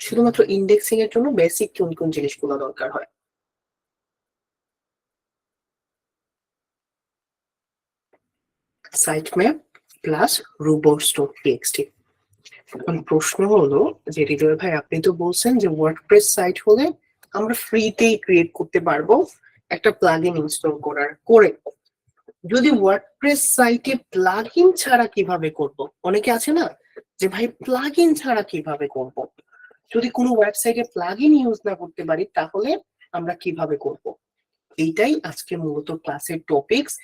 শুধুমাত্র ইন্ডেক্সিং এর জন্য বেসিক কোন কোন জিনিসগুলো দরকার হয়? Sitemap plus robots.txt। এখন প্রশ্ন হলো যে হৃদয় ভাই, আপনি তো বলছেন যে ওয়ার্ডপ্রেস সাইট হলে আমরা ফ্রিতেই ক্রিয়েট করতে পারবো একটা প্লাগইন ইনস্টল করে। যদি ওয়ার্ডপ্রেস সাইটে প্লাগইন ছাড়া কিভাবে করব? অনেকে আছে না যে ভাই প্লাগইন ছাড়া কিভাবে করব? যদি কোনো ওয়েবসাইটে প্লাগইন ইউজ না করতে পারি তাহলে আমরা কিভাবে করব? এইটাই আজকে মূলত ক্লাসের টপিকস।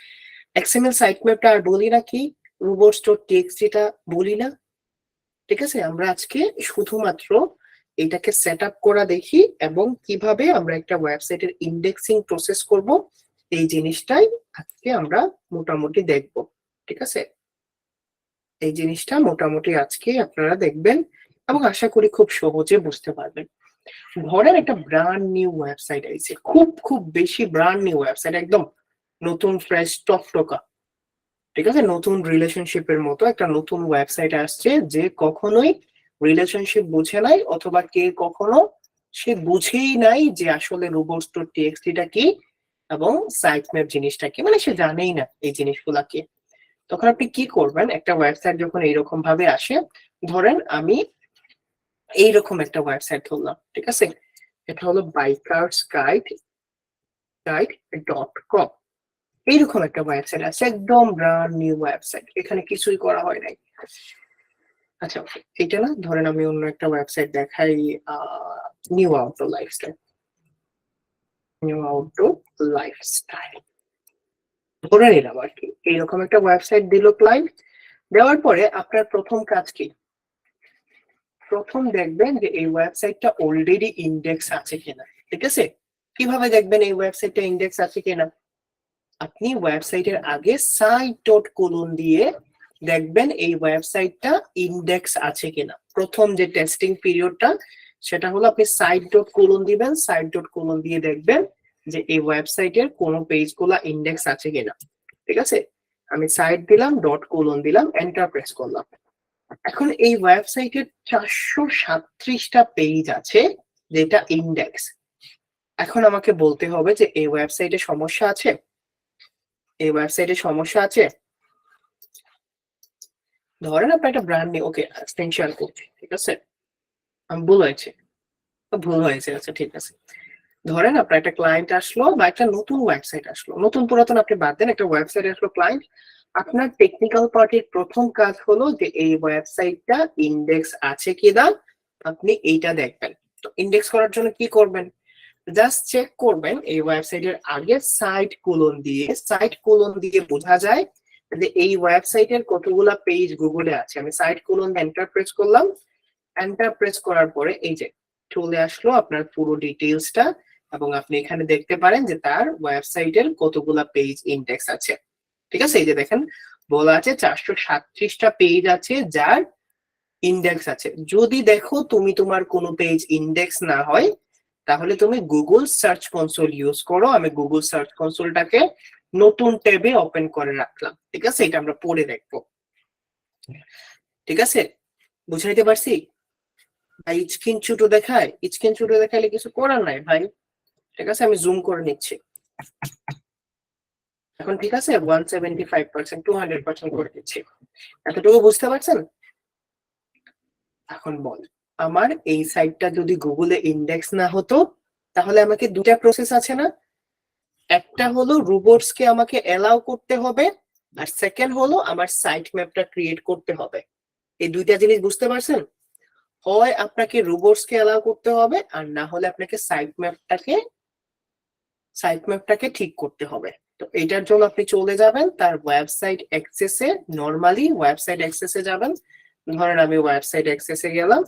এক্সএমএল সাইটম্যাপটা আর বলি না, কি robots.txt যেটা বলি না, ঠিক আছে? আমরা আজকে শুধুমাত্র এটাকে সেট আপ করা দেখি এবং কিভাবে আমরা একটা ওয়েবসাইটের ইন্ডেক্সিং প্রসেস করব, এই জিনিসটাই আজকে আমরা মোটামুটি দেখব। ঠিক আছে, এই জিনিসটা মোটামুটি আজকে আপনারা দেখবেন এবং আশা করি খুব সহজে বুঝতে পারবেন। ধরেন একটা ব্র্যান্ড নিউ ওয়েবসাইট আইছে, খুব বেশি ব্র্যান্ড নিউ ওয়েবসাইট, একদম নতুন ফ্রেশ টকটকা, ঠিক আছে? নতুন রিলেশনশিপের মতো একটা নতুন ওয়েবসাইট আসছে, যে কখনোই রিলেশনশিপ বুঝে নাই, অথবা কে কখনো সে বুঝেই নাই যে আসলে robots.txt টা কি এবং সাইটম্যাপ জিনিসটা কি, মানে সে জানেই না এই জিনিসগুলা কি। তখন আপনি কি করবেন? একটা ওয়েবসাইট যখন এইরকম ভাবে আসে, ধরেন আমি এইরকম একটা ওয়েবসাইট ধরলাম, ঠিক আছে? এটা হলো bikersguide.com। এইরকম একটা ওয়েবসাইট আছে, একদম ব্র্যান্ড নিউ ওয়েবসাইট, এখানে কিছুই করা হয় নাই। আচ্ছা, এটা না, ধরেন আমি অন্য একটা ওয়েবসাইট দেখাই, নিউ আউটডোর লাইফস্টাইল। ধরে নিলাম আর কি, এইরকম একটা ওয়েবসাইট দিল ক্লায়েন্ট। দেওয়ার পরে আপনার প্রথম কাজ কি? প্রথম দেখবেন যে এই ওয়েবসাইটটা অলরেডি ইন্ডেক্স আছে কিনা, ঠিক আছে? কিভাবে দেখবেন এই ওয়েবসাইটটা ইন্ডেক্স আছে কিনা? আপনি ওয়েবসাইটের আগে site.colon দিয়ে দেখবেন এই ওয়েবসাইটটা ইন্ডেক্স আছে কিনা। প্রথম যে টেস্টিং পিরিয়ডটা, সেটা হলো আপনি site.colon দিবেন, site.colon দিয়ে দেখবেন যে এই ওয়েবসাইটের কোন পেজগুলো ইন্ডেক্স আছে কিনা, ঠিক আছে? আমি সাইট দিলাম, .colon দিলাম, এন্টার প্রেস করলাম। এখন এই ওয়েবসাইটের 437টা পেজ আছে যেটা ইন্ডেক্স। এখন আমাকে বলতে হবে যে এই ওয়েবসাইটে সমস্যা আছে, এই ওয়েবসাইটে সমস্যা আছে। ধরেন আপনার একটা ব্র্যান্ড নিউ, ওকে স্ক্রিন শেয়ার করছি, ঠিক আছে? আমি ভুল হয়েছে, আচ্ছা ঠিক আছে। ধরেন আপনার একটা ক্লায়েন্ট আসলো বা একটা নতুন ওয়েবসাইট আসলো, নতুন পুরাতন আপনি বাদ দেন, একটা ওয়েবসাইট আসলো ক্লায়েন্ট। আপনার টেকনিক্যাল পার্টির প্রথম কাজ হলো যে এই ওয়েবসাইটটা ইন্ডেক্স আছে কিনা আপনি এইটা দেখবেন। তো ইন্ডেক্স করার জন্য কি করবেন? জাস্ট চেক করবেন এই ওয়েবসাইটের আগে সাইট কোলন দিয়ে বোঝা যায় যে এই ওয়েবসাইটের কতগুলা পেজ গুগলে আছে। আমি সাইট কোলন এন্টার প্রেস করলাম, এন্টার প্রেস করার পরে এই যে চলে আসলো আপনার পুরো ডিটেইলসটা, এবং আপনি এখানে দেখতে পারেন যে তার ওয়েবসাইটের কতগুলা পেজ ইন্ডেক্স আছে, ঠিক আছে? এই যে দেখেন বলা আছে 437টা পেজ আছে যার ইন্ডেক্স আছে। যদি দেখো তুমি তোমার কোনো পেজ ইন্ডেক্স না হয়, তাহলে তুমি গুগল সার্চ কনসোল ইউজ করো। আমি গুগল সার্চ কনসোলটাকে নতুন ট্যাবে ওপেন করে রাখলাম, ঠিক আছে? এটা আমরা পরে দেখবো, ঠিক আছে? বুঝাইতে পারছি ভাই? স্ক্রিন ছোট দেখাইলে কিছু করার নাই ভাই, ঠিক আছে? আমি জুম করে নিচ্ছি এখন, ঠিক আছে? 175%, 200% করে দিচ্ছি। এতটুকু বুঝতে পারছেন? এখন বল, আমার এই সাইটটা যদি গুগলে ইন্ডেক্স না হতো, তাহলে আমাকে দুটা প্রসেস আছে না? একটা হলো রোবটস কে আমাকে এলাও করতে হবে, আর সেকেন্ড হলো আমার সাইট ম্যাপটা ক্রিয়েট করতে হবে। এই দুইটা জিনিস বুঝতে পারছেন? হয় আপনাকে রোবটস কে এলাও করতে হবে, আর না হলে আপনাকে সাইট ম্যাপটাকে ঠিক করতে হবে। তো এটার জন্য আপনি চলে যাবেন তার ওয়েবসাইট অ্যাক্সেসে, নরমালি ওয়েবসাইট অ্যাক্সেসে যাবেন। ধরেন আমি ওয়েবসাইট অ্যাক্সেসে গেলাম,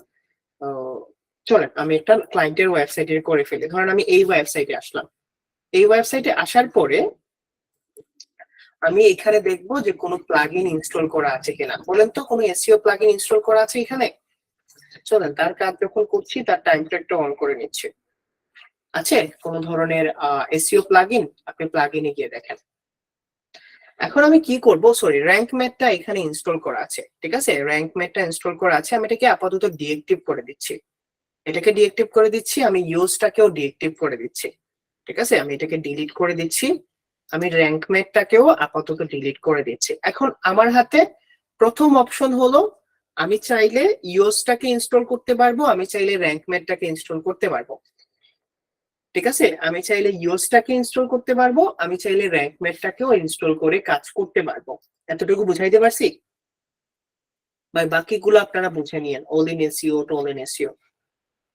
চলেন আমি একটা ক্লায়েন্টের ওয়েবসাইটে করে ফেলি। ধরেন আমি এই ওয়েবসাইটে আসলাম, এই ওয়েবসাইটে আসার পরে আমি এখানে দেখবো যে কোনো প্লাগইন ইনস্টল করা আছে কিনা। বলেন তো কোনো এসইও প্লাগইন ইনস্টল করা আছে এখানে? চলেন তার কাজ যখন করছি তার টাইম ট্র্যাকটা অন করে নিচ্ছি। আছে কোনো ধরনের এসইও প্লাগইন? আপনি প্লাগইনে গিয়ে দেখেন। এখন আমি কি করব, সরি, র‍্যাঙ্ক ম্যাটটা এখানে ইনস্টল করা আছে, ঠিক আছে? র‍্যাঙ্ক ম্যাটটা ইনস্টল করা আছে, আমি এটাকে আপাতত ডিএক্টিভ করে দিচ্ছি। এটাকে ডিএক্টিভ করে দিচ্ছি, আমি ইউজটাকেও ডিএক্টিভ করে দিচ্ছি। ঠিক আছে, আমি এটাকে ডিলিট করে দিচ্ছি, আমি র্যাঙ্ক ম্যাটটাকেও আপাতত ডিলিট করে দিচ্ছি। এখন আমার হাতে প্রথম অপশন হলো আমি চাইলে ইউজটাকে ইনস্টল করতে পারবো, আমি চাইলে র্যাঙ্ক ম্যাটটাকে ইনস্টল করতে পারবো। ঠিক আছে, আমি চাইলে ইউজটাকে ইনস্টল করতে পারবো, আমি চাইলে র্যাঙ্ক ম্যাটটাকেও ইনস্টল করে কাজ করতে পারবো। এতটুকু বুঝাইতে পারছি? বাকিগুলো আপনারা বুঝে নিয়েন, all in SEO, tall in SEO.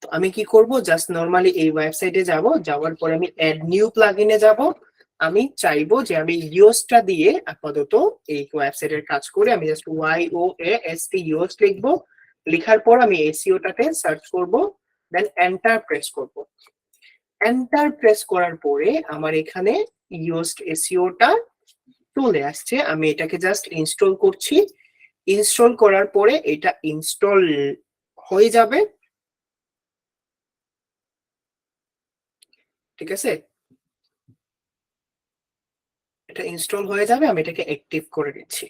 তো আমি কি করব, জাস্ট নরমালি এই ওয়েবসাইটে যাব, যাওয়ার পরে আমি অ্যাড নিউ প্লাগইনে যাব। আমি চাইবো যে আমি ইওসটা দিয়ে আপাতত এই ওয়েবসাইটের কাজ করে আমি জাস্ট YOAST ইওস লিখবো। লেখার পর আমি এসইওটাকে সার্চ করব, দেন এন্টার প্রেস করব। এন্টার প্রেস করার পরে আমার এখানে ইওস এসইওটা চলে আসছে, আমি এটাকে জাস্ট ইনস্টল করছি। ইনস্টল করার পরে এটা ইনস্টল হয়ে যাবে। ঠিক আছে, এটা ইনস্টল হয়ে যাবে, আমি এটাকে অ্যাক্টিভ করে দিচ্ছি।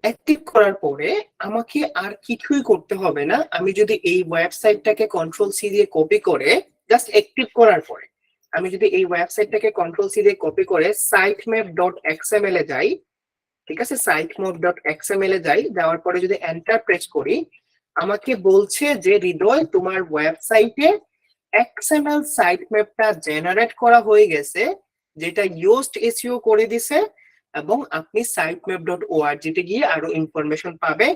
অ্যাক্টিভ করার পরে আমাকে আর কিছুই করতে হবে না। আমি যদি এই ওয়েবসাইটটাকে কন্ট্রোল সি দিয়ে কপি করে, জাস্ট অ্যাক্টিভ করার পরে আমি যদি এই ওয়েবসাইটটাকে কন্ট্রোল সি দিয়ে কপি করে sitemap.xml এ যাই, ঠিক আছে, sitemap.xml এ যাই, যাওয়ার পরে যদি এন্টার প্রেস করি, আমাকে বলছে যে হৃদয় তোমার ওয়েবসাইটে XML সাইটম্যাপটা জেনারেট করা হয়ে গেছে, যেটা ইউজড এসইও করে দিছে, এবং আপনি sitemap.org তে গিয়ে আরো ইনফরমেশন পাবে।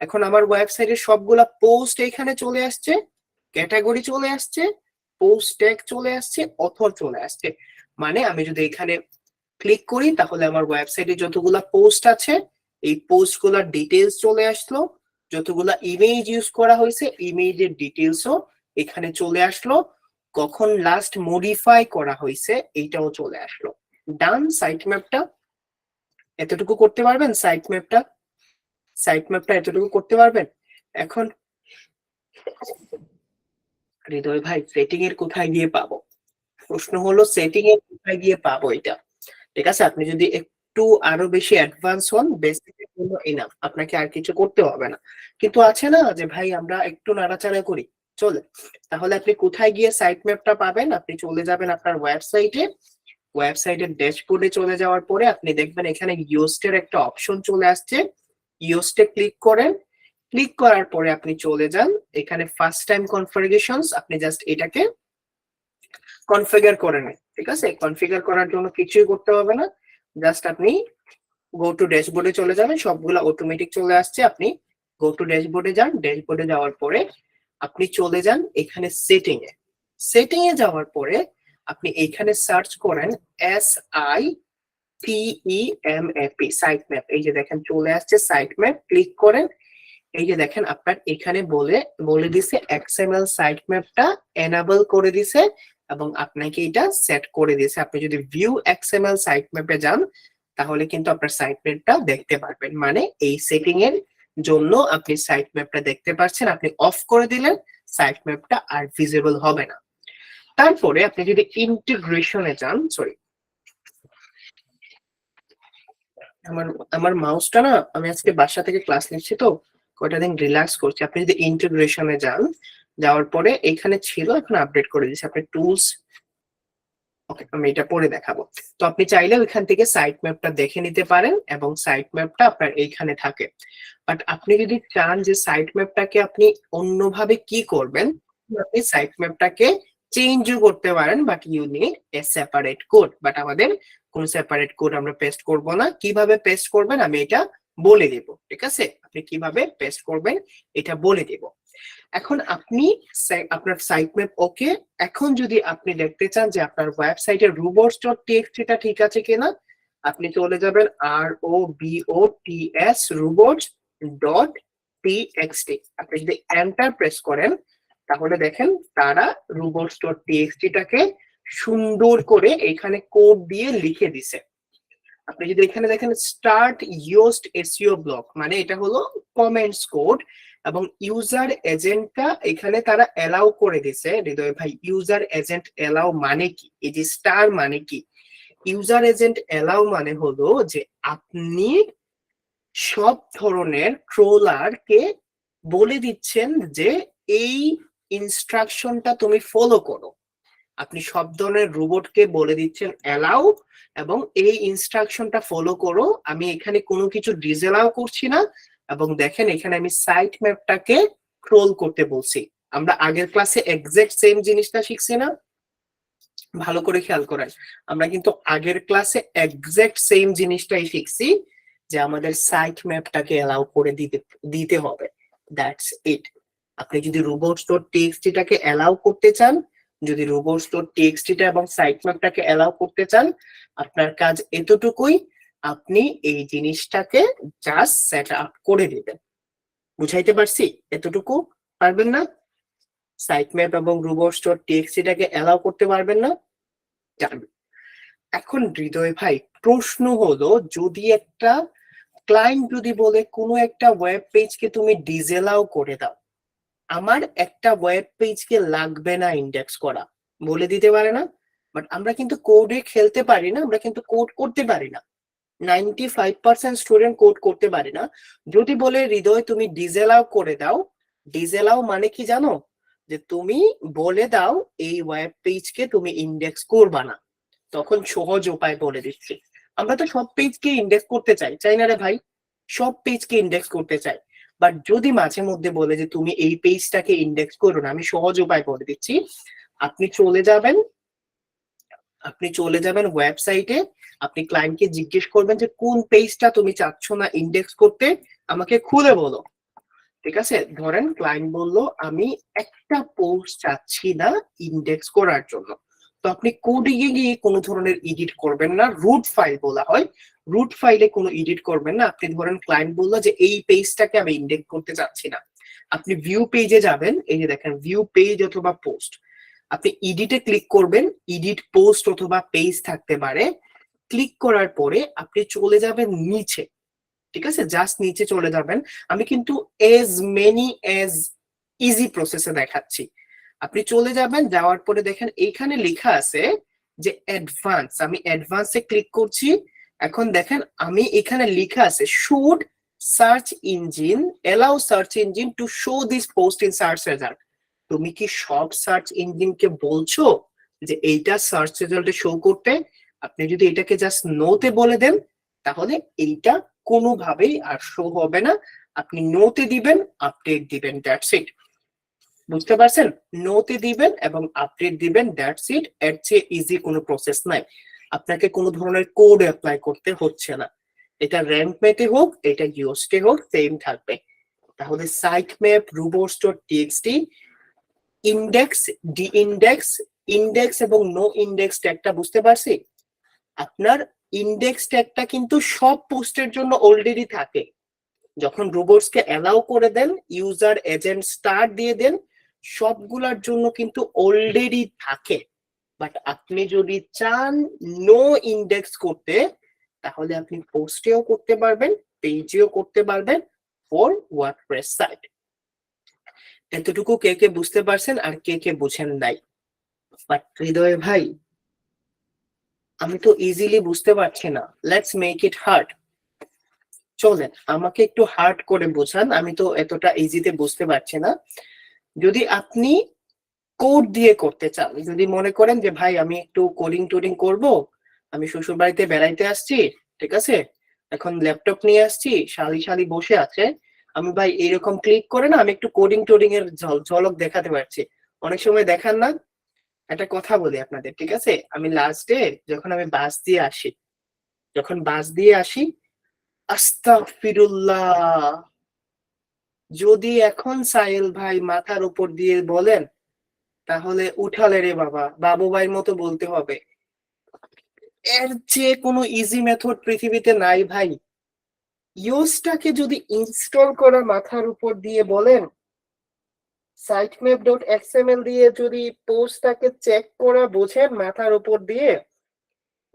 এখন আমার ওয়েবসাইটের সবগুলা পোস্ট এখানে চলে আসছে, ক্যাটাগরি চলে আসছে, পোস্ট ট্যাগ চলে আসছে, অথর চলে আসছে। মানে আমি যদি এখানে ক্লিক করি তাহলে আমার ওয়েবসাইটে যতগুলা পোস্ট আছে এই পোস্টগুলোর ডিটেইলস চলে আসলো, যতগুলা ইমেজ ইউজ করা হয়েছে ইমেজের ডিটেইলসও এখানে চলে আসলো, কখন লাস্ট মডিফাই করা হয়েছে এইটাও চলে আসলো। ডান। সাইট ম্যাপটা এতটুকু করতে পারবেন, সাইট ম্যাপটা এতটুকু করতে পারবেন। এখন হৃদয় ভাই সেটিং এর কোথায় গিয়ে পাবো? প্রশ্ন হলো সেটিং এর কোথায় গিয়ে পাবো এটা। ঠিক আছে, আপনি যদি একটু আরো বেশি অ্যাডভান্স হন, বেসিকের জন্য এনাফ, আপনাকে আর কিছু করতে হবে না। কিন্তু আছে না যে ভাই আমরা একটু নাড়াচাড়া করি, চলে, তাহলে আপনি কোথায় গিয়ে সাইট ম্যাপটা পাবেন? আপনি চলে যাবেন আপনার ওয়েবসাইটে, ওয়েবসাইটের ড্যাশবোর্ডে চলে যাওয়ার পরে আপনি দেখবেন এখানে ইউস্টের একটা অপশন চলে আসছে, ইউস্টে ক্লিক করেন। ক্লিক করার পরে আপনি চলে যান এখানে ফার্স্ট টাইম কনফিগারেশনস, আপনি জাস্ট এটাকে কনফিগার করে নেন। ঠিক আছে, কনফিগার করার জন্য কিছুই করতে হবে না, জাস্ট আপনি গো টু ড্যাশবোর্ডে চলে যাবেন, সবগুলা অটোমেটিক চলে আসছে। আপনি গো টু ড্যাশবোর্ডে যান, ড্যাশবোর্ডে যাওয়ার পরে আপনি চলে যান এখানে সেটিং এ। সেটিং এ যাওয়ার পরে আপনি এখানে সার্চ করেন SITEMAP, সাইট ম্যাপ। এই যে দেখেন চলে আসছে সাইট ম্যাপ, ক্লিক করেন। এই যে দেখেন আপনার এখানে বলে দিছে XML সাইট ম্যাপটা এনাবল করে দিছে এবং আপনাকে এটা সেট করে দিয়েছে। আপনি যদি ভিউ XML সাইট ম্যাপে যান তাহলে কিন্তু আপনার সাইট ম্যাপটা দেখতে পারবেন। মানে এই সেটিং এর জন্য আপনি সাইট ম্যাপটা দেখতে পাচ্ছেন, আপনি অফ করে দিলেন সাইট ম্যাপটা আর ভিজিবল হবে না। তারপরে আপনি যদি ইন্টিগ্রেশনে যান, সরি আমার আমার মাউসটা না, আমি আজকে বাসা থেকে ক্লাস নিচ্ছি তো কয়টা দিন রিল্যাক্স করছি। আপনি যদি ইন্টিগ্রেশনে যান, যাওয়ার পরে এখানে ছিল, এখন আপডেট করে দিয়েছি, আপনি টুলস, ওকে আমি এটা পরে দেখাবো। তো আপনি চাইলে ওইখান থেকে সাইট ম্যাপটা দেখে নিতে পারেন এবং সাইট ম্যাপটা আপনার এইখানে থাকে। বাট আপনি যদি চান যে সাইট ম্যাপটাকে আপনি অন্যভাবে কি করবেন, আপনি সাইট ম্যাপটাকে চেঞ্জও করতে পারেন, but you need a separate code. But আমাদের কোন সেপারেট কোড আমরা পেস্ট করব না। কিভাবে পেস্ট করবেন আমি এটা বলে দেব। ঠিক আছে, আপনি কিভাবে পেস্ট করবেন এটা বলে দেব। এখন আপনি আপনার সাইট ম্যাপ ওকে। এখন যদি আপনি দেখতে চান যে আপনার ওয়েবসাইটের robots.txt টা ঠিক আছে কিনা, আপনি চলে যাবেন ROBOTS robots.txt। আপনি যদি এন্টার প্রেস করেন তাহলে দেখেন তারা robots.txt টাকে সুন্দর করে এখানে কোড দিয়ে লিখে দিছে। আপনি যদি এখানে দেখেন স্টার্ট ইউজড এসইও ব্লক, মানে এটা হলো কমেন্টস কোড এবং ইউজার এজেন্টটা এখানে তারা এলাও করে দিছে। হৃদয় ভাই ইউজার এজেন্ট এলাও মানে কি? এই যে স্টার মানে কি? ইউজার এজেন্ট এলাও মানে হলো যে আপনি সব ধরনের ট্রোলারকে বলে দিচ্ছেন যে এই ইনস্ট্রাকশনটা তুমি ফলো করো। আপনি সব ধরনের রোবটকে বলে দিচ্ছেন অ্যালাউ, এবং এই ইনস্ট্রাকশনটা ফলো করো। আমি এখানে কোনো কিছু ডিসঅ্যালাউ করছি না। এবং দেখেন এখানে আমি সাইট ম্যাপটাকে স্ক্রোল করতে বলছি। আমরা আগের ক্লাসে এক্সাক্ট সেম জিনিসটা শিখছি না? ভালো করে খেয়াল করেন, আমরা কিন্তু আগের ক্লাসে এক্সাক্ট সেম জিনিসটাই শিখছি, যে আমাদের সাইট ম্যাপটাকে অ্যালাউ করে দিতে হবে। That's it. আপনি যদি robots.txt-টাকে অ্যালাউ করতে চান, যদি robots.txt-টা এবং সাইট ম্যাপটাকে অ্যালাউ করতে চান, আপনার কাজ এতটুকুই, আপনি এই জিনিসটাকে জাস্ট সেট আপ করে দিবেন। বুঝাইতে পারছি? এতটুকু পারবেন না? সাইট ম্যাপ এবং robots.txt-টাকে অ্যালাউ করতে পারবেন না? এখন হৃদয় ভাই, প্রশ্ন হলো, যদি একটা ক্লায়েন্ট যদি বলে কোনো একটা ওয়েব পেজকে তুমি ডিসঅ্যালাউ করে দাও, আমার একটা ওয়েব পেজকে লাগবে না ইন্ডেক্স করা, বলে দিতে পারে না? বাট আমরা কিন্তু কোডে খেলতে পারি না, আমরা কিন্তু কোড করতে পারি না। 95% স্টুডেন্ট কোড করতে পারি না। যদি বলে হৃদয় তুমি ডিসঅ্যালাউ করে দাও, ডিসঅ্যালাউ মানে কি জানো? যে তুমি বলে দাও এই ওয়েব পেজকে তুমি ইন্ডেক্স করবা না। তখন সহজ উপায় বলে দিচ্ছি, আমরা তো সব পেজকে ইন্ডেক্স করতে চাই, চাই না রে ভাই? সব পেজকে ইন্ডেক্স করতে চাই। বাট যদি মাঝে মধ্যে বলে যে তুমি এই পেজটাকে ইন্ডেক্স করো না, আমি সহজ উপায় বলে দিচ্ছি। আপনি চলে যাবেন ওয়েবসাইটে, আপনি ক্লায়েন্টকে জিজ্ঞেস করবেন যে কোন পেজটা তুমি চাচ্ছ না ইন্ডেক্স করতে, আমাকে খুলে বলো। ঠিক আছে, ধরেন ক্লায়েন্ট বললো আমি একটা পোস্ট চাচ্ছি না ইন্ডেক্স করার জন্য। তো আপনি কোডিংয়ে গিয়ে কোনো ধরনের এডিট করবেন না, রুট ফাইল বলা হয়, রুট ফাইলে কোনো এডিট করবেন না। আপনি ধরেন ক্লায়েন্ট বললো যে এই পেজটাকে আমি ইন্ডেক্স করতে চাচ্ছি না, আপনি ভিউ পেজে যাবেন, এই যে দেখেন ভিউ পেজ অথবা পোস্ট, আপনি এডিটে ক্লিক করবেন, এডিট পোস্ট অথবা পেজ থাকতে পারে। ক্লিক করার পরে আপনি চলে যাবেন নিচে, ঠিক আছে, জাস্ট নিচে চলে যাবেন। আমি কিন্তু এজ মেনি এজ ইজি প্রসেসে দেখাচ্ছি। আপনি চলে যাবেন, যাওয়ার পরে দেখেন এইখানে লেখা আছে যে অ্যাডভান্স, আমি অ্যাডভান্সে ক্লিক করছি। এখন দেখেন আমি এখানে লেখা আছে should search engine allow search engine to show this post in search result. তুমি কি সব সার্চ ইঞ্জিনকে বলছো যে এইটা সার্চ রেজাল্টে শো করতে? আপনি যদি এটাকে জাস্ট নোতে বলে দেন, তাহলে এইটা কোনোভাবেই আর শো হবে না। আপনি নোতে দিবেন, আপডেট দিবেন, দ্যাটস ইট। বুঝতে পারছেন? নোতে দিবেন এবং আপডেট দিবেন, দ্যাটস ইট। এর চেয়ে ইজি কোনো প্রসেস নাই। আপনাকে কোনো ধরনের কোড অ্যাপ্লাই করতে হচ্ছে না। এটা র্যাঙ্ক ম্যাপে হোক, এটা ইউএসটি হোক, সেম থাকবে। তাহলে site map, robots.txt, index, deindex, index এবং নো ইন্ডেক্স ট্যাগটা বুঝতে পারছি? আপনার ইন্ডেক্স ট্যাগটা কিন্তু সব পোস্টের জন্য অলরেডি থাকে। যখন রোবটসকে অ্যালাউ করে দেন, ইউজার এজেন্ট স্টার্ট দিয়ে দেন, সবগুলোর জন্য কিন্তু অলরেডি থাকে। বাট আপনি যদি চান নো ইন্ডেক্স করতে, তাহলে আপনি পোস্টেও করতে পারবেন, পেজেও করতে পারবেন ফর ওয়ার্ডপ্রেস সাইট। এতটুকু কে কে বুঝতে পারছেন আর কে কে বুঝেন নাই? বাট হৃদয় ভাই, আমি তো ইজিলি বুঝতে পারছি না, লেটস মেক ইট হার্ড। চলেন আমাকে একটু হার্ড করে বোঝান, আমি তো এতটা ইজিতে বুঝতে পারছি না। যদি আপনি কোড দিয়ে করতে চান, যদি মনে করেন যে ভাই আমি একটু কোডিং টোডিং করব, আমি শ্বশুর বাড়িতে বেড়াইতে আসছি, ঠিক আছে, এখন ল্যাপটপ নিয়ে আসছি, শালি শালি বসে আছে, আমি ভাই এরকম ক্লিক করে না আমি একটু কোডিং টোডিং এর ঝলক দেখাতে পারছি। অনেক সময় দেখান না? একটা কথা বলি আপনাদের, ঠিক আছে, আমি লাস্ট ডে যখন আমি বাস দিয়ে আসি, আস্তাগফিরুল্লাহ, যদি এখন সাহেল ভাই মাথার উপর দিয়ে বলেন, তাহলে উঠালে রে বাবা, বাবু ভাইয়ের মতো বলতে হবে। এর যে কোনো ইজি মেথড পৃথিবীতে নাই ভাই। ইউসটাকে যদি ইনস্টল করা মাথার উপর দিয়ে বলেন, sitemap.xml দিয়ে যদি পোস্টটাকে চেক করা বোঝেন মাথার উপর দিয়ে,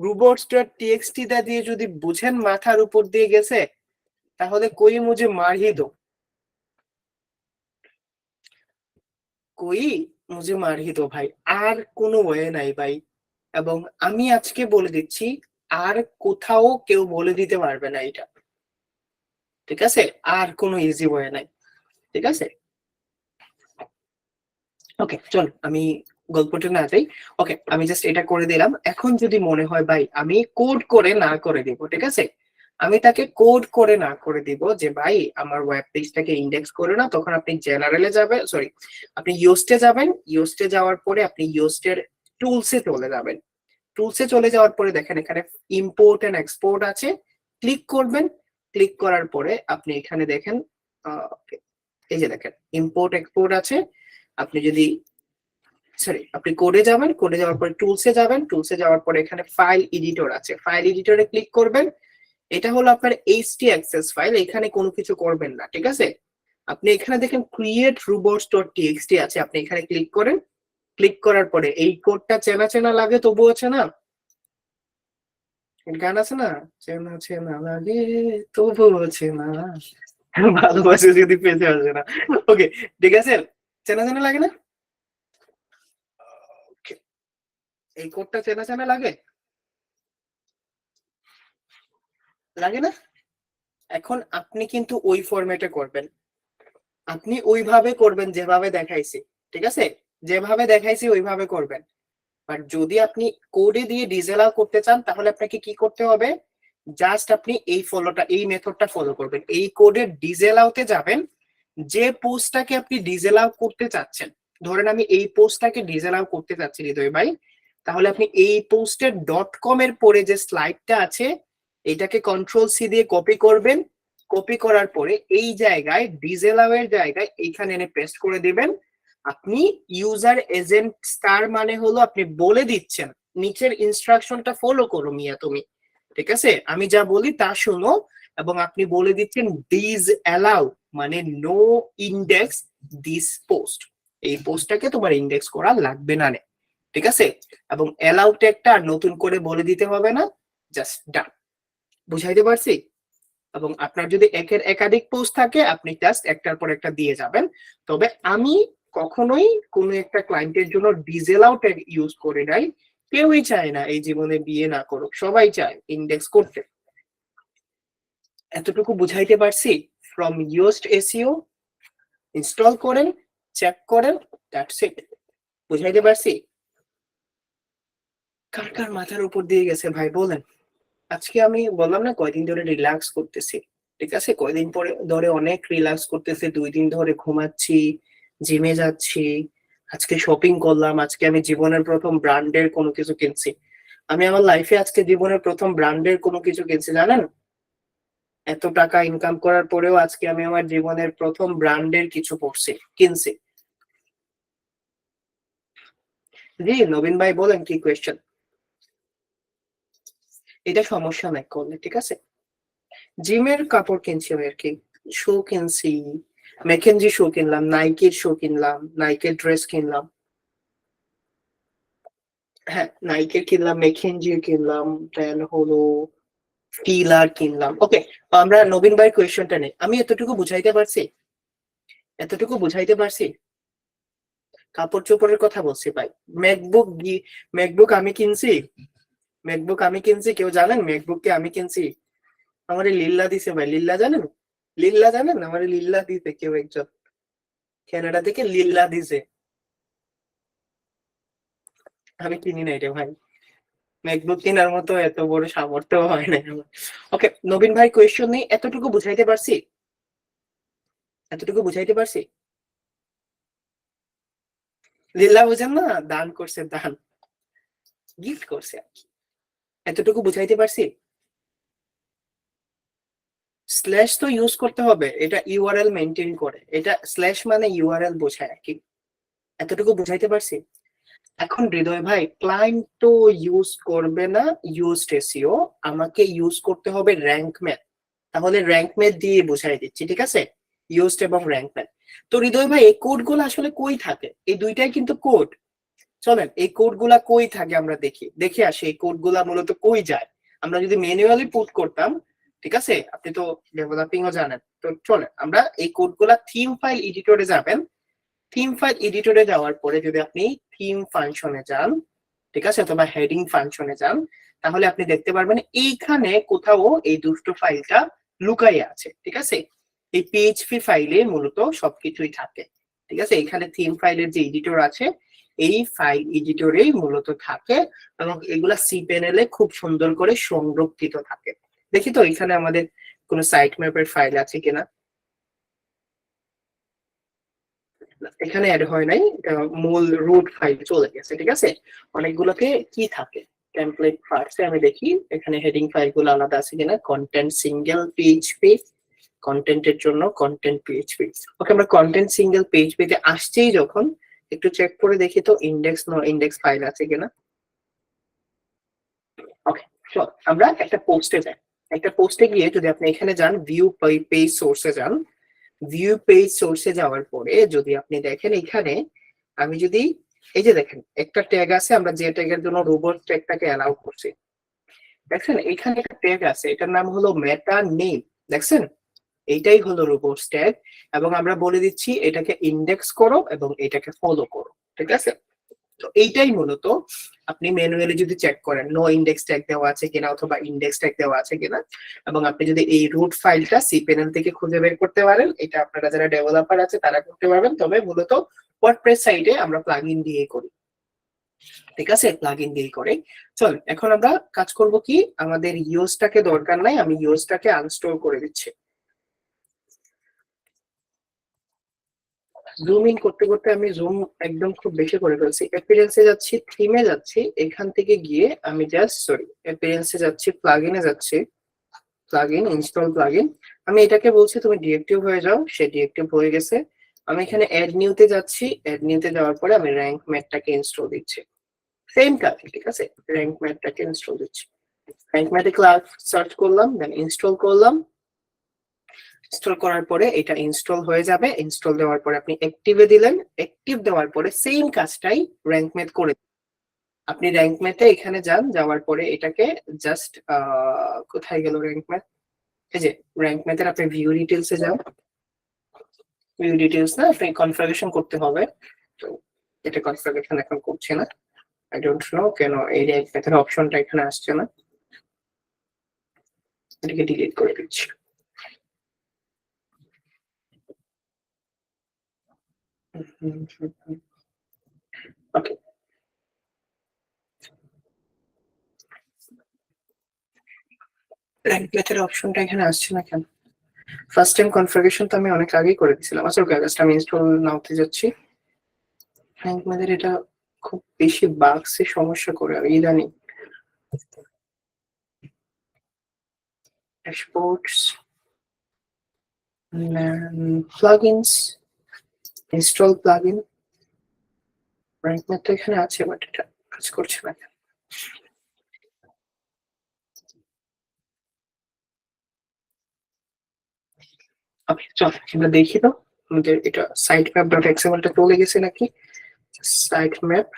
robots.txt দিয়ে যদি বুঝেন মাথার উপর দিয়ে গেছে, তাহলে কই মুঝে মারহি দো, কই মুঝে মারহি দো ভাই। আর কোনো ওয়ে নাই ভাই। এবং আমি আজকে বলে দিচ্ছি, আর কোথাও কেউ বলে দিতে পারবে না এটা, ঠিক আছে? আর কোনো ইজি ওয়ে নাই, ঠিক আছে? ওকে, চল আমি গল্পটা না যাই। ওকে, আমি জাস্ট এটা করে দিলাম। এখন যদি মনে হয় ভাই আমি কোড করে না করে দিব, ঠিক আছে, আমি তাকে কোড করে না করে দিব যে ভাই আমার ওয়েব পেজটাকে ইন্ডেক্স করে না, তখন আপনি জেনারেলে যাবেন, সরি আপনি ইয়োস্টে যাবেন, ইয়োস্টে যাওয়ার পরে আপনি ইয়োস্টের টুলসে চলে যাবেন। টুলসে চলে যাওয়ার পরে দেখেন এখানে ইম্পোর্ট এন্ড এক্সপোর্ট আছে, ক্লিক করবেন। ক্লিক করার পরে আপনি এখানে দেখেন এই যে দেখেন ইম্পোর্ট এক্সপোর্ট আছে। আপনি যদি সরি আপনি কোডে যাবেন, কোডে যাওয়ার পরে টুলসে যাবেন, টুলসে যাওয়ার পরে এখানে ফাইল এডিটর আছে, ফাইল এডিটরে ক্লিক করবেন। এটা হলো আপনার htaccess ফাইল, এখানে কোনো কিছু করবেন না, ঠিক আছে। আপনি এখানে দেখেন ক্রিয়েট robots.txt আছে, আপনি এখানে ক্লিক করেন। ক্লিক করার পরে এই কোডটা চেনা চেনা লাগে, তবু আছে না গান আছে না, চেনা চেনা লাগে তবু আছে না, ভালোবাসে যদি পেতে আসে না। ওকে, ঠিক আছে, চেনা চেনা লাগে না, এই কোডটা চেনা চেনা লাগে, লাগে না। এখন আপনি কিন্তু ওই ফরম্যাটে করবেন, আপনি ওইভাবে করবেন যেভাবে দেখাইছি, ঠিক আছে, যেভাবে দেখাইছি ওইভাবে করবেন। বাট যদি আপনি কোডে দিয়ে ডিসঅ্যালাউ করতে চান তাহলে আপনাকে কি করতে হবে, জাস্ট আপনি এই মেথডটা ফলো করবেন। এই কোডের ডিসঅ্যালাউতে যাবেন, যে পোস্টটাকে আপনি ডিসঅ্যালাউ করতে চাচ্ছেন, ধরেন আমি এই পোস্টটাকে ডিসঅ্যালাউ করতে চাচ্ছি হৃদয় ভাই, তাহলে আপনি এই পোস্টের .com এর পরে যে স্লাইডটা আছে এটাকে কন্ট্রোল সি দিয়ে কপি করবেন। কপি করার পরে এই জায়গায় ডিসঅ্যালাউ এর জায়গায় এইখানে এনে পেস্ট করে দিবেন। আপনি ইউজার এজেন্ট স্টার মানে হলো আপনি বলে দিচ্ছেন নিচের ইনস্ট্রাকশনটা ফলো করো মিয়া তুমি, ঠিক আছে, আমি যা বলি তা শোনো, এবং আপনি বলে দিচ্ছেন ডিসঅ্যালাউ মানে নো ইন্ডেক্স দিস পোস্ট, এই পোস্টটাকে তোমার ইন্ডেক্স করা লাগবে না, ঠিক আছে। এবং অ্যালাউ ট্যাগটা আর নতুন করে বলে দিতে হবে না, জাস্ট ডান। বুঝাইতে পারছি? এবং আপনার যদি একাধিক পোস্ট থাকে আপনি জাস্ট একটার পর একটা দিয়ে যাবেন। তবে আমি কখনোই কোন একটা ক্লায়েন্টের জন্য ডিসঅ্যালাউ ট্যাগ ইউজ করি নাই। কেউই চায় না এই জীবনে বিয়ে না করুক, সবাই চায় ইন্ডেক্স করতে। এতটুকু বুঝাইতে পারছি? ফ্রম ইউজড এসইও ইনস্টল করেন, চেক করেন, দ্যাটস ইট। বুঝাইতে পারছি? কার কার মাথার উপর দিয়ে গেছে ভাই বলেন। আজকে আমি বললাম না কয়দিন ধরে রিল্যাক্স করতেছি, ঠিক আছে, কয়দিন পরে ধরে অনেক রিল্যাক্স করতেছি, 2 দিন ধরে ঘুমাচ্ছি, জিমে যাচ্ছি, আজকে শপিং করলাম, আজকে আমি জীবনের প্রথম ব্র্যান্ডের কোনো কিছু কিনছি। আমি আমার লাইফে আজকে জীবনের প্রথম ব্র্যান্ডের কোনো কিছু কিনছি, জানেন, এত টাকা ইনকাম করার পরেও আজকে আমি আমার জীবনের প্রথম ব্র্যান্ডের কিছু কিনছি। জি নবীন ভাই বলেন কি কোয়েশ্চেন। এটা সমস্যা নাই করলে, ঠিক আছে। জিমের কাপড় কিনছি আমি আর কি, শু কিনছি, ম্যাকেনজি শু কিনলাম, নাইকির শু কিনলাম, নাইকের ড্রেস কিনলাম, হ্যাঁ নাইকের কিনলাম, ম্যাকেনজির কিনলাম, দেন হলো ফিলার কিনলাম। ওকে, আমরা নবীন ভাইয়ের কোয়েশ্চেনটা নেই, আমি এতটুকু বুঝাইতে পারছি, এতটুকু বুঝাইতে পারছি। কাপড় চোপড়ের কথা বলছি ভাই। ম্যাকবুক ম্যাকবুক আমি কিনছি, ম্যাকবুক আমি কিনছি, কেউ জানেন ম্যাকবুক কে আমি কিনছি? আমার লিল্লা দিছে ভাই, লিল্লা জানেন, লিল্লা জানেন, আমার লিল্লা দিতে কেউ একজন কানাডা থেকে লিল্লা দিছে, আমি কিনি না এটা ভাই, ম্যাকবুক কেনার মতো এত বড় সামর্থ্য হয় না আমার। ওকে নবীন ভাই কোয়েশ্চন নেই, এতটুকু বুঝাইতে পারছি, এতটুকু বুঝাইতে পারছি। লিল্লা বুঝেন না, দান করছে, দান গিফট করছে আর কি, এতটুকু বুঝাইতে পারছি। স্ল্যাশ তো ইউজ করতে হবে, এটা ইউআরএল মেনটেন করে, এটা স্ল্যাশ মানে ইউআরএল বোঝায় আর কি, এতটুকু বুঝাইতে পারছি। এখন হৃদয় ভাই ক্লায়েন্ট তো ইউজ করবে না ইউজড এসইও, আমাকে ইউজ করতে হবে র্যাঙ্ক ম্যাথ, তাহলে র্যাঙ্ক ম্যাথ দিয়ে বুঝাই দিচ্ছি, ঠিক আছে, ইউজড এবং র্যাঙ্ক ম্যাথ। তো হৃদয় ভাই এই কোড গুলো আসলে কই থাকে, এই দুইটাই কিন্তু কোড, চলেন এই কোড গুলা কই থাকে আমরা দেখি, দেখে আসি এই কোড গুলা মূলত কই যায়। আমরা যদি ম্যানুয়ালি পুট করতাম, ঠিক আছে, আপনি তো ডেভেলপিং ও জানেন, তো চলেন আমরা এই কোড গুলা থিম ফাইল এডিটরে যাবেন। থিম ফাইল এডিটরে যাওয়ার পরে যদি আপনি থিম ফাংশনে যান, ঠিক আছে, অথবা হেডিং ফাংশনে যান, তাহলে আপনি দেখতে পারবেন এইখানে কোথাও এই দুষ্ট ফাইলটা লুকাইয়া আছে, ঠিক আছে। এই পিএইচপি ফাইলে মূলত সবকিছুই থাকে, ঠিক আছে, এখানে থিম ফাইলের যে এডিটর আছে এই ফাইল এডিটরেই মূলত থাকে এবং এগুলা cPanel এ খুব সুন্দর করে সংরক্ষিত থাকে। দেখি তো এখানে আমাদের কোনো সাইট ম্যাপের ফাইল আছে কিনা। এখানে অ্যাড হয় নাই, মূল রুট ফাইল চলে গেছে। ঠিক আছে, অনেকগুলোতে কি থাকে টেমপ্লেট পার্টসে আমি দেখি এখানে হেডিং ফাইলগুলো আলাদা আছে কিনা। কন্টেন্ট সিঙ্গেল পিএইচপি, কন্টেন্টের জন্য কন্টেন্ট পিএইচপি। ওকে, আমরা কন্টেন্ট সিঙ্গেল পিএইচপিতে আসছেই যখন একটু চেক করে দেখি তো ইন্ডেক্স নো ইন্ডেক্স ফাইল আছে কিনা। ওকে, চল আমরা একটা পোস্টে যাই। একটা পোস্টে গিয়ে যদি আপনি এখানে যান ভিউ পেজ সোর্সে যান, ভিউ পেজ সোর্সে যাওয়ার পরে যদি আপনি দেখেন এখানে আমি যদি এই যে দেখেন একটা ট্যাগ আছে, আমরা যে ট্যাগের জন্য রোবট ট্যাগটাকে অ্যালাউ করছি, দেখছেন এখানে একটা ট্যাগ আছে, এটার নাম হলো মেটা নেম। দেখছেন এইটাই হলো রোবটস ট্যাগ এবং আমরা বলে দিচ্ছি এটাকে ইন্ডেক্স করো এবং এটাকে ফলো করো। ঠিক আছে, তো এইটাই মূলত আপনি ম্যানুয়ালি যদি চেক করেন নো ইন্ডেক্স ট্যাগ দেওয়া আছে কিনা অথবা ইন্ডেক্স ট্যাগ দেওয়া আছে কিনা, এবং আপনি যদি এই রুট ফাইলটা cPanel থেকে খুঁজে বের করতে পারেন, এটা আপনারা যারা ডেভেলপার আছে তারা করতে পারবেন। তবে মূলত ওয়ার্ডপ্রেস সাইটে আমরা প্লাগইন দিয়ে করি। ঠিক আছে, প্লাগইন দিয়ে করে। চল এখন আমরা কাজ করব কি, আমাদের ইউজটাকে দরকার নাই, আমি ইউজটাকে আনস্টল করে দিচ্ছি। জুম ইন করতে করতে আমি জুম একদম খুব বেশি করে ফেলছি। অ্যাপিয়ারেন্সে যাচ্ছি, থিমে যাচ্ছি, এখান থেকে গিয়ে আমি জাস্ট অ্যাপিয়ারেন্সে যাচ্ছি, প্লাগইনে যাচ্ছি, প্লাগইন ইনস্টল প্লাগইন। আমি এটাকে বলছি তুমি ডিএক্টিভ হয়ে যাও, সে ডিএক্টিভ হয়ে গেছে। আমি এখানে অ্যাড নিউতে যাচ্ছি, অ্যাড নিউতে যাওয়ার পরে আমি র্যাঙ্ক ম্যাটটাকে ইনস্টল দিচ্ছি। সেম কাজ, ঠিক আছে, র্যাঙ্ক ম্যাটটাকে ইনস্টল দিচ্ছি। র্যাঙ্ক ম্যাটে ক্লাস সার্চ করলাম, দেন ইনস্টল করলাম। ইনস্টল করার পরে এটা ইনস্টল হয়ে যাবে। ইনস্টল দেওয়ার পরে আপনি অ্যাক্টিভে দিলেন, অ্যাক্টিভ দেওয়ার পরে সেম কাজটাই র্যাঙ্ক ম্যাথ করে। আপনি র্যাঙ্ক ম্যাথে এখানে যান, যাওয়ার পরে এটাকে জাস্ট কোথায় গেল র্যাঙ্ক ম্যাথ, এই যে র্যাঙ্ক ম্যাথের আপনি ভিউ ডিটেইলসে যান। ভিউ ডিটেইলস না, আপনি কনফিগারেশন করতে হবে, তো এটা কনফিগারেশন এখন করছে না। আই ডোন্ট নো কেন এই র্যাঙ্ক ম্যাথের অপশনটা এখানে আসছে না, এটাকে ডিলিট করে দিচ্ছি। ওকে, র্যাঙ্ক ম্যাথের অপশনটা এখানে আসছে না কেন? ফার্স্ট টাইম কনফিগারেশন তো আমি অনেক আগেই করে দিয়েছিলাম। আসলে জাস্ট আমি ইনস্টল নাওতে যাচ্ছি। র্যাঙ্ক ম্যাথের এটা খুব বেশি বাগসে সমস্যা করে ইদানিং। ড্যাশবোর্ডস, plugins, install plugin, rank math তো এখানে আছে বাট এটা কাজ করছে না। ওকে, চল আমরা দেখি তো আমাদের এটা সাইট ম্যাপ ডট এক্সএমএলটা চলে গেছে নাকি। Site map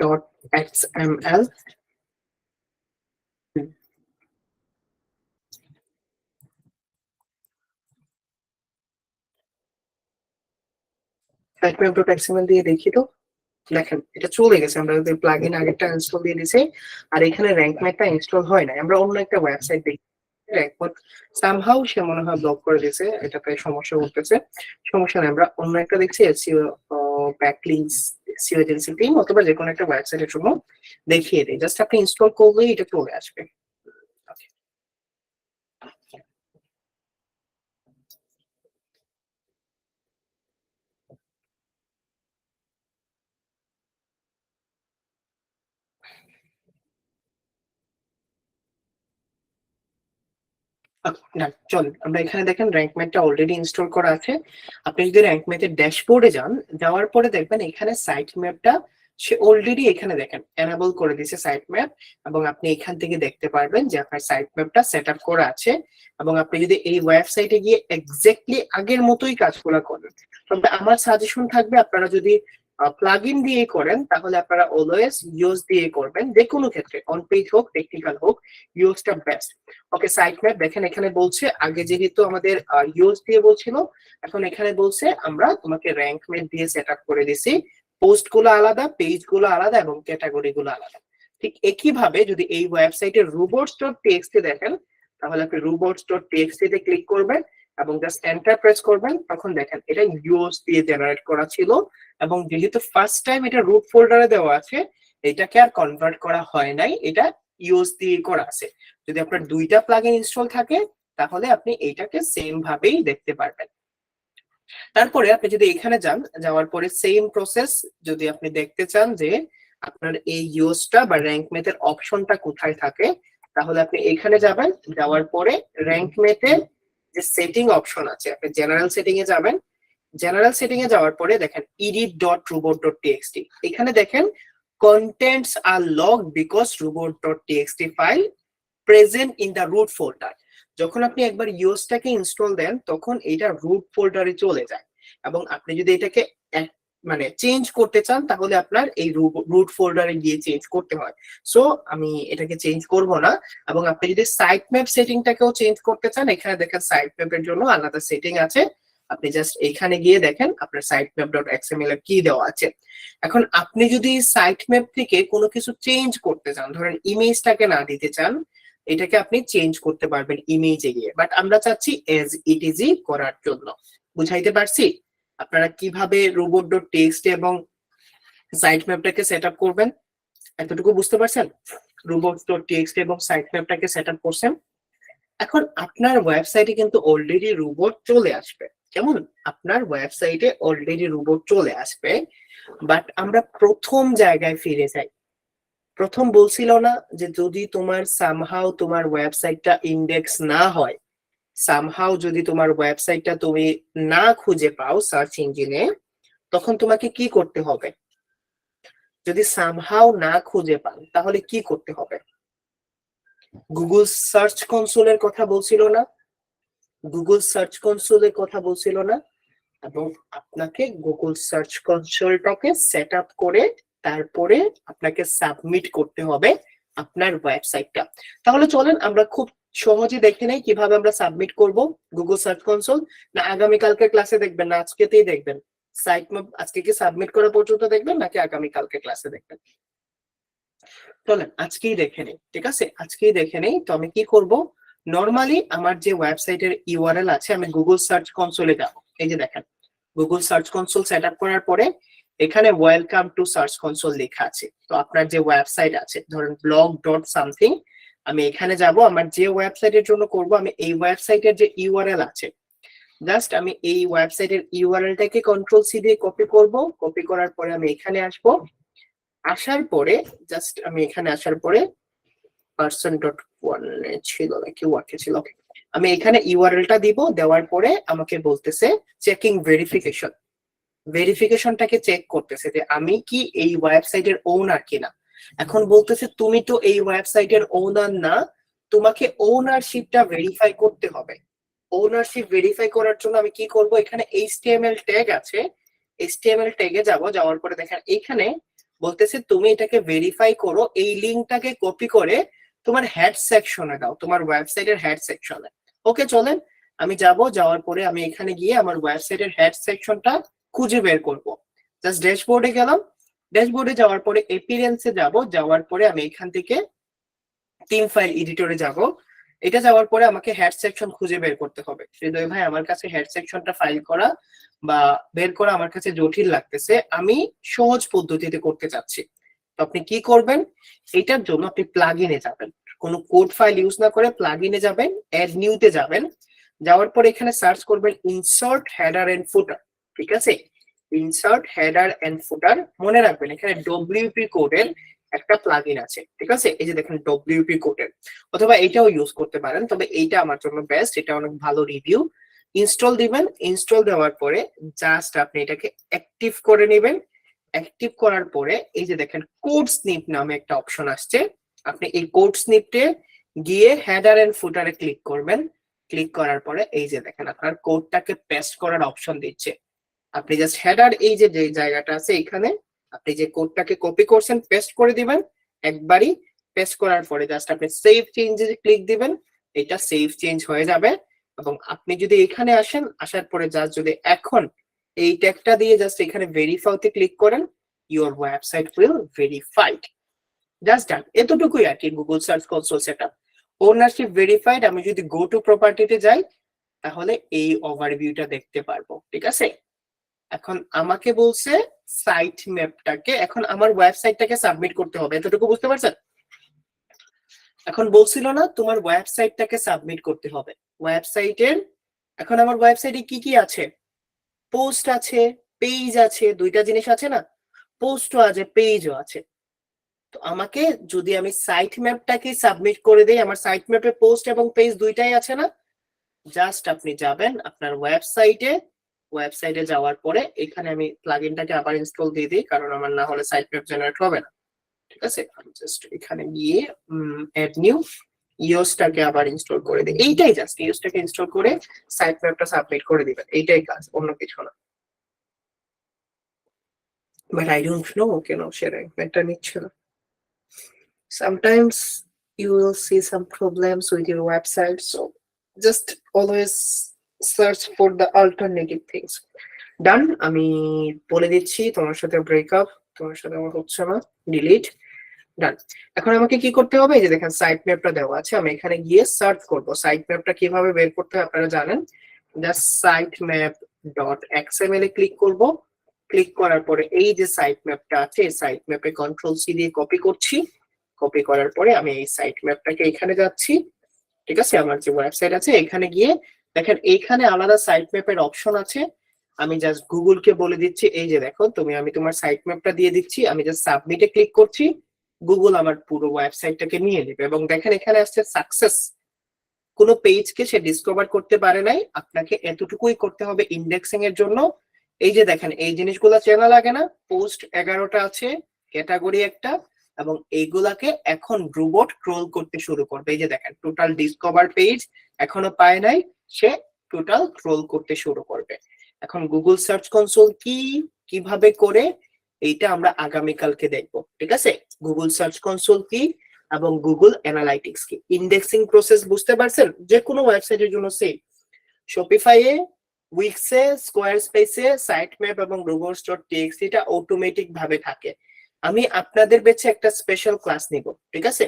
dot XML, site map dot XML দিয়ে দেখি তো। দেখেন এটা চলে গেছে, আমরা যদি প্লাগইন আগেরটা ইনস্টল দিয়ে দিছি আর এখানে র্যাঙ্ক ম্যাপটা ইনস্টল হয় না। আমরা অন্য একটা ওয়েবসাইট দেখি, র্যাঙ্ক ম্যাপ সামহাউ সে মনে হয় ব্লক করে দিয়েছে, এটাতে সমস্যা হতেছে। সমস্যা নেই, আমরা অন্য একটা দেখছি SEO backlinks SEO agency team অথবা যে কোনো একটা ওয়েবসাইটের জন্য দেখিয়ে দিই। জাস্ট আপনি ইনস্টল করলেই এটা চলে আসবে। না চল আমরা এখানে দেখেন র্যাঙ্ক ম্যাথটা অলরেডি ইনস্টল করা আছে। আপনি যদি র্যাঙ্ক ম্যাথের ড্যাশবোর্ডে যান, যাওয়ার পরে দেখবেন এখানে সাইট ম্যাপটা সে অলরেডি এখানে দেখেন এনেবল করে দিয়েছে সাইট ম্যাপ, এবং আপনি এখান থেকে দেখতে পারবেন যে আপনার সাইট ম্যাপটা সেট আপ করা আছে। এবং আপনি যদি এই ওয়েবসাইটে গিয়ে এক্স্যাক্টলি আগের মতোই কাজগুলো করেন, তবে আমার সাজেশন থাকবে আপনারা যদি প্লাগইন দিয়ে করেন তাহলে আপনারা অলওয়েজ ইউজ দিয়ে করবেন। যে কোনো ক্ষেত্রে অন পেজ হোক টেকনিক্যাল হোক, ইউজটা বেস্ট। ওকে, সাইট ম্যাপ দেখেন এখানে বলছে আগে যেহেতু আমাদের ইউজ দিয়ে বলছিল, এখন এখানে বলছে আমরা তোমাকে র্যাঙ্ক ম্যাপ দিয়ে সেট আপ করে দিছি। পোস্ট গুলো আলাদা, পেজ গুলো আলাদা এবং ক্যাটাগরি গুলো আলাদা। ঠিক একইভাবে যদি এই ওয়েবসাইটের robots.txt দেখেন তাহলে আপনি robots.txt তে ক্লিক করবেন এবং জাস্ট এন্টার প্রেস করবেন, তখন দেখেন এটা ইউএস দিয়ে জেনারেট করা ছিল এবং যেহেতু ফার্স্ট টাইম এটা রুট ফোল্ডারে দেওয়া আছে, এটাকে আর কনভার্ট করা হয় নাই, এটা ইউএস দিয়ে করা আছে। যদি আপনার দুইটা প্লাগইন ইনস্টল থাকে তাহলে আপনি এইটাকে সেম ভাবেই দেখতে পারবেন। তারপরে আপনি যদি এখানে যান, যাওয়ার পরে সেম প্রসেস, যদি আপনি দেখতে চান যে আপনার এই ইউএসটা বা র্যাঙ্ক মেথের অপশনটা কোথায় থাকে, তাহলে আপনি এখানে যাবেন, যাওয়ার পরে র্যাঙ্ক মেথের যে সেটিং অপশন আছে, আপনি জেনারেল সেটিং এ যাবেন। জেনারেল সেটিং এ যাওয়ার পরে দেখেন edit.robot.txt, এখানে দেখেন contents are logged because robot.txt file present in the root folder। যখন আপনি একবার ইউএসটাকে ইনস্টল দেন তখন এটা রুট ফোল্ডারে চলে যায় এবং আপনি যদি এটাকে মানে চেঞ্জ করতে চান তাহলে আপনার এই রুট ফোল্ডারে গিয়ে চেঞ্জ করতে হয়। সো আমি এটাকে চেঞ্জ করব না। এবং আপনি যদি সাইট ম্যাপ সেটিংটাকেও চেঞ্জ করতে চান, এখানে দেখেন সাইট ম্যাপের জন্য আলাদা সেটিং আছে, আপনি জাস্ট এখানে গিয়ে দেখেন আপনার sitemap.xml এর কি দেওয়া আছে। এখন আপনি যদি সাইট ম্যাপ থেকে কোনো কিছু চেঞ্জ করতে চান, ধরেন ইমেজটাকে না দিতে চান, এটাকে আপনি চেঞ্জ করতে পারবেন ইমেজে গিয়ে, বাট আমরা চাচ্ছি এজ ইট ইজি করার জন্য। বুঝাইতে পারছি আপনারা কিভাবে robot.txt এবং সাইট ম্যাপটাকে সেট আপ করবেন? এতটুকু বুঝতে পারছেন? robots.txt এবং সাইট ম্যাপটাকে সেট আপ করছেন। এখন আপনার ওয়েবসাইটে কিন্তু অলরেডি রোবট চলে আসবে, কেমন? আপনার ওয়েবসাইটে অলরেডি রোবট চলে আসবে, বাট আমরা প্রথম জায়গায় ফিরে যাই। প্রথম বলছিল না যে যদি তোমার সামহাউ তোমার ওয়েবসাইটটা ইন্ডেক্স না হয়, সামহাউ যদি তোমার ওয়েবসাইটটা তুমি না খুঁজে পাও সার্চ ইঞ্জিনে, তখন তোমাকে কি করতে হবে? যদি সামহাউ না খুঁজে পান তাহলে কি করতে হবে? গুগল সার্চ কনসোলের কথা বলছিল না? গুগল সার্চ কনসোলের কথা বলছিল না? এবং আপনাকে গুগল সার্চ কনসোলটাকে সেট আপ করে তারপরে আপনাকে সাবমিট করতে হবে আপনার ওয়েবসাইটটা। তাহলে চলেন আমরা খুব সহজে দেখে নেই কিভাবে আমরা সাবমিট করব গুগল সার্চ কনসোল। না আগামীকালকে ক্লাসে দেখবেন, না আজকেতেই দেখবেন? সাইট ম্যাপ আজকে কি সাবমিট করা পর্যন্ত দেখবেন নাকি আগামীকালকে ক্লাসে দেখবেন? চলেন আজকেই দেখে নেই, ঠিক আছে? আজকেই দেখে নেই। তো আমি কি করব, নরমালি আমার যে ওয়েবসাইটের ইউআরএল আছে, আমি গুগল সার্চ কনসোলে যাব। এই যে দেখেন Google search console set up করার পরে এখানে ওয়েলকাম টু সার্চ কনসোল লেখা আছে। তো আপনার যে ওয়েবসাইট আছে, ধরেন blog.something, আমি এখানে যাব, আমার যে ওয়েবসাইটের জন্য করব, আমি এই ওয়েবসাইটের যে ইউআরএল আছে, জাস্ট আমি এই ওয়েবসাইটের ইউআরএলটাকে কন্ট্রোল সি দিয়ে কপি করব। কপি করার পরে আমি এখানে আসব, আসার পরে জাস্ট আমি এখানে আসার পরে person.1 ছিল নাকি ওয়ার্কে ছিল, আমি এখানে ইউআরএলটা দিব। দেওয়ার পরে আমাকে বলতেছে চেকিং ভেরিফিকেশন, ভেরিফিকেশনটাকে চেক করতেছে যে আমি কি এই ওয়েবসাইটের ওনার কিনা। এখন বলতেছে তুমি তো এই ওয়েবসাইটের ওনার না, তোমাকে ওনারশিপটা ভেরিফাই করতে হবে। ওনারশিপ ভেরিফাই করার জন্য আমি কি করব, এখানে এইচটিএমএল ট্যাগ আছে, এইচটিএমএল ট্যাগে যাব। যাওয়ার পরে দেখেন এইখানে বলতেছে তুমি এটাকে ভেরিফাই করো, এই লিংকটাকে কপি করে তোমার হেড সেকশনে দাও, তোমার ওয়েবসাইটের হেড সেকশনে। ওকে চলেন আমি যাব। যাওয়ার পরে আমি এখানে গিয়ে আমার ওয়েবসাইটের হেড সেকশনটা খুঁজে বের করব। জাস্ট ড্যাশবোর্ডে গেলাম, ড্যাশবোর্ডে যাওয়ার পরে এপিরিয়েন্সে যাব। যাওয়ার পরে আমি এখান থেকে থিম ফাইল এডিটরে যাব। এটা যাওয়ার পরে আমাকে হেড সেকশন খুঁজে বের করতে হবে। হৃদয় ভাই আমার কাছে হেড সেকশনটা ফাইল করা বা বের করা আমার কাছে জটিল লাগতেছে, আমি সহজ পদ্ধতিতে করতে চাচ্ছি। তো আপনি কি করবেন, এটার জন্য আপনি প্লাগইনে যাবেন, কোনো কোড ফাইল ইউজ না করে প্লাগইনে যাবেন, অ্যাড নিউতে যাবেন। যাওয়ার পরে এখানে সার্চ করবেন ইনসার্ট হেডার এন্ড ফুটার, ঠিক আছে? ইনসার্ট হেডার এন্ড ফুটার, মনে রাখবেন এখানে ডব্লিউপি কোডের একটা প্লাগইন আছে, ঠিক আছে? এই যে দেখেন ডব্লিউপি কোডের, অথবা এটাও ইউজ করতে পারেন, তবে এইটা আমার জন্য বেস্ট, এটা অনেক ভালো রিভিউ। ইনস্টল দিবেন, ইনস্টল দেওয়ার পরে জাস্ট আপনি এটাকে অ্যাক্টিভ করে নেবেন। অ্যাক্টিভ করার পরে এই যে দেখেন কোড স্নিপ নামে একটা অপশন আসছে, আপনি এই কোড স্নিপে গিয়ে হেডার এন্ড ফুটারে ক্লিক করবেন। ক্লিক করার পরে এই যে দেখেন আপনার কোডটাকে পেস্ট করার অপশন দিচ্ছে। আপনি জাস্ট হেডার এই যে জায়গাটা আছে এখানে আপনি যে কোডটাকে কপি করছেন পেস্ট করে দিবেন। একবারই পেস্ট করার পরে জাস্ট আপনি সেভ চেঞ্জে ক্লিক দিবেন, এটা সেভ চেঞ্জ হয়ে যাবে। এবং আপনি যদি এখানে আসেন, আসার পরে জাস্ট যদি এখন এই ট্যাগটা দিয়ে জাস্ট এখানে ভেরিফাইতে ক্লিক করেন, your website will verified. Just done, এতটুকুই আর কি Google search console setup. Ownership verified, আমি যদি গো টু প্রপার্টিতে যাই তাহলে এই ওভারভিউটা দেখতে পারবো। ঠিক আছে, এখন আমাকে বলছে সাইট ম্যাপটাকে, এখন আমার ওয়েবসাইটটাকে সাবমিট করতে হবে, এতটুকু বুঝতে পারছেন? এখন বলছিল না তোমার ওয়েবসাইটটাকে সাবমিট করতে হবে। ওয়েবসাইটের এখন আমার ওয়েবসাইটে কি কি আছে? পোস্ট আছে, পেজ আছে, দুইটা জিনিস আছে না? পোস্টও আছে, পেজও আছে। তো আমাকে যদি আমি সাইট ম্যাপটাকে সাবমিট করে দেই, আমার সাইট ম্যাপে পোস্ট এবং পেজ দুইটাই আছে না? জাস্ট আপনি যাবেন আপনার ওয়েবসাইটে যাওয়ার পরে এখানে আমি প্লাগইনটাকে আবার ইনস্টল দিয়ে দিই, কারণ আমার না হলে সাইট ম্যাপ জেনারেট হবে না। ঠিক আছে, আমি জাস্ট এখানে গিয়ে অ্যাড নিউ ইওসটাকে আবার ইনস্টল করে দিই। এইটাই জাস্ট ইওসটাকে ইনস্টল করে সাইট ম্যাপটা সাবমিট করে দিবেন, এইটাই কাজ, অন্য কিছু না। বাট আই ডোন্ট নো কেন সে র্যাঙ্কটা নিচ্ছে না। Sometimes you will see some problems with your website, so just always search for the alternative things. Done, আমি বলে দিচ্ছি তোমার সাথে ব্রেকআপ, তোমার সাথে আমার হচ্ছে না, ডিলিট। ডান। এখন আমাকে কি করতে হবে? এই যে দেখেন সাইট ম্যাপটা দেওয়া আছে, আমি এখানে গিয়ে সার্চ করব সাইট ম্যাপটা কিভাবে বের করতে হয় আপনারা জানেন। Just site map dot XML এ ক্লিক করব। ক্লিক করার পরে এই যে সাইট ম্যাপটা আছে, এই সাইট ম্যাপে কন্ট্রোল সি দিয়ে কপি করছি। কপি করার পরে আমি এই সাইট ম্যাপটাকে এখানে যাচ্ছি। ঠিক আছে, আমার যে ওয়েবসাইট আছে এখানে গিয়ে দেখেন এইখানে আলাদা সাইট ম্যাপের অপশন আছে। আমি জাস্ট গুগলকে বলে দিচ্ছি, এই যে দেখো আমি তোমার সাইট ম্যাপটা দিয়ে দিচ্ছি, আমি জাস্ট সাবমিটে ক্লিক করছি, গুগল আমার পুরো ওয়েবসাইটটাকে নিয়ে নেবে। এবং দেখেন এখানে আসছে সাকসেস, কোনো পেজকে সে ডিসকভার করতে পারে নাই, আপনাকে এতটুকুই করতে হবে ইন্ডেক্সিং এর জন্য। এই যে দেখেন এই জিনিসগুলো চেনা লাগে না? পোস্ট 11টা আছে, ক্যাটাগরি একটা, এবং এইগুলাকে এখন রোবট ক্রল করতে শুরু করবে। এই যে দেখেন টোটাল ডিসকভার পেজ এখনো পায় নাই, সে টোটাল ক্রল করতে শুরু করবে। এখন গুগল সার্চ কনসোল কিভাবে করে এইটা আমরা আগামীকালকে দেখবো। ঠিক আছে, গুগল সার্চ কনসোল কি এবং গুগল অ্যানালাইটিক্স কি, ইন্ডেক্সিং প্রসেস বুঝতে পারছেন? যে কোনো ওয়েবসাইটের জন্য সেম। শপিফাইয়ে, উইক্সে, স্কোয়ার স্পেসে সাইট ম্যাপ এবং robots.txt এটা অটোমেটিক ভাবে থাকে। আমি আপনাদের বেছে একটা স্পেশাল ক্লাস নিব। ঠিক আছে,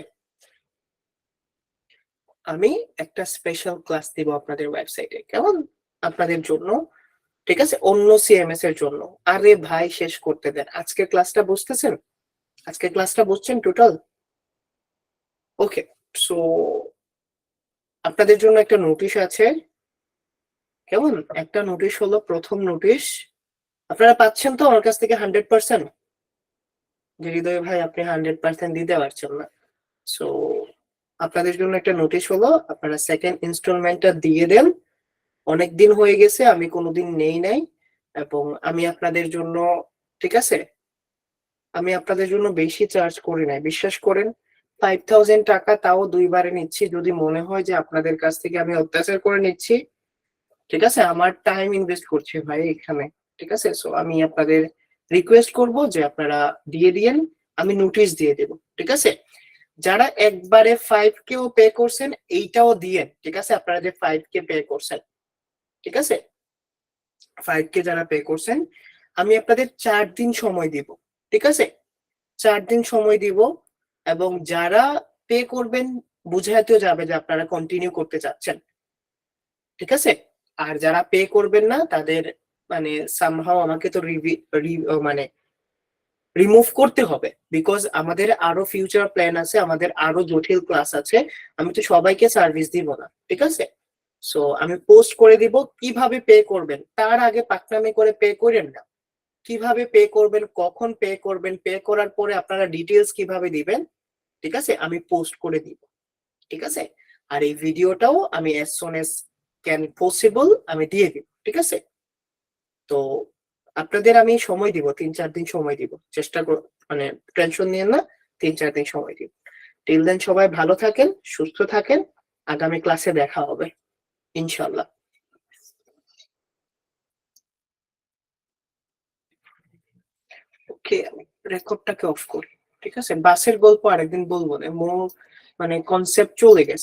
আমি একটা স্পেশাল ক্লাস দিব আপনাদের ওয়েবসাইটে, কেমন? আপনাদের জন্য। ঠিক আছে, অন্য সিএমএস এর জন্য। আরে ভাই শেষ করতে দেন, আজকের ক্লাসটা বুঝতেছেন? আজকের ক্লাসটা বুঝছেন টোটাল? ওকে, সো আপনাদের জন্য একটা নোটিশ আছে, কেমন? একটা নোটিশ হলো, প্রথম নোটিশ আপনারা পাচ্ছেন তো আমার কাছ থেকে 100%? যে হৃদয় ভাই আপনি 100% দিতে পারছেন না, সো আপনাদের জন্য একটা নোটিশ হলো, আপনারা সেকেন্ড ইনস্টলমেন্টটা দিয়ে দেন। অনেকদিন হয়ে গেছে, আমি কোনোদিন নেই নাই, এবং আমি আপনাদের জন্য, ঠিক আছে, আমি আপনাদের জন্য বেশি চার্জ করি নাই, বিশ্বাস করেন। 5000 টাকা তাও দুইবারে নিচ্ছি, যদি মনে হয় যে আপনাদের কাছ থেকে আমি অত্যাচার করে নিচ্ছি, ঠিক আছে, আমার টাইম ইনভেস্ট করছি ভাই এখানে। ঠিক আছে, সো আমি আপনাদের রিকোয়েস্ট করব যে আপনারা দিয়ে দিয়েন, আমি নোটিশ দিয়ে দেব। ঠিক আছে, যারা একবারে 5K পে করছেন এইটাও দিয়েন। ঠিক আছে, আপনারা যে 5K পে করছেন, ঠিক আছে, 5K যারা পে করছেন, আমি আপনাদের 4 দিন সময় দিব। ঠিক আছে, 4 দিন সময় দিব, এবং যারা পে করবেন বুঝাইতেও যাবে যে আপনারা কন্টিনিউ করতে চাচ্ছেন। ঠিক আছে, আর যারা পে করবেন না তাদের মানে সামহাও আমাকে তো মানে রিমুভ করতে হবে, বিকজ আমাদের আরো ফিউচার প্ল্যান আছে, আমাদের আরো জটিল ক্লাস আছে, আমি তো সবাইকে সার্ভিস দিব না। ঠিক আছে, সো আমি পোস্ট করে দিব কিভাবে পে করবেন, তার আগে পাকনামি করে পে করেন না। কিভাবে পে করবেন, কখন পে করবেন, পে করার পরে আপনারা ডিটেলস কিভাবে দিবেন, ঠিক আছে, আমি পোস্ট করে দিব। ঠিক আছে, আর এই ভিডিওটাও আমি as soon as can possible আমি দিয়ে দিব। ঠিক আছে, তো আপনাদের আমি সময় দিব, 3-4 দিন সময় দিব, চেষ্টা মানে টেনশন নিয়েন না, 3-4 দিন সময় দিব। টিল দেন সবাই ভালো থাকেন, সুস্থ থাকেন, আগামী ক্লাসে দেখা হবে ইনশাল্লাহ। ওকে, রেকর্ডটাকে অফ করি। ঠিক আছে, বাসের গল্প আরেকদিন বলবো না, মানে কনসেপ্ট চলে গেছে।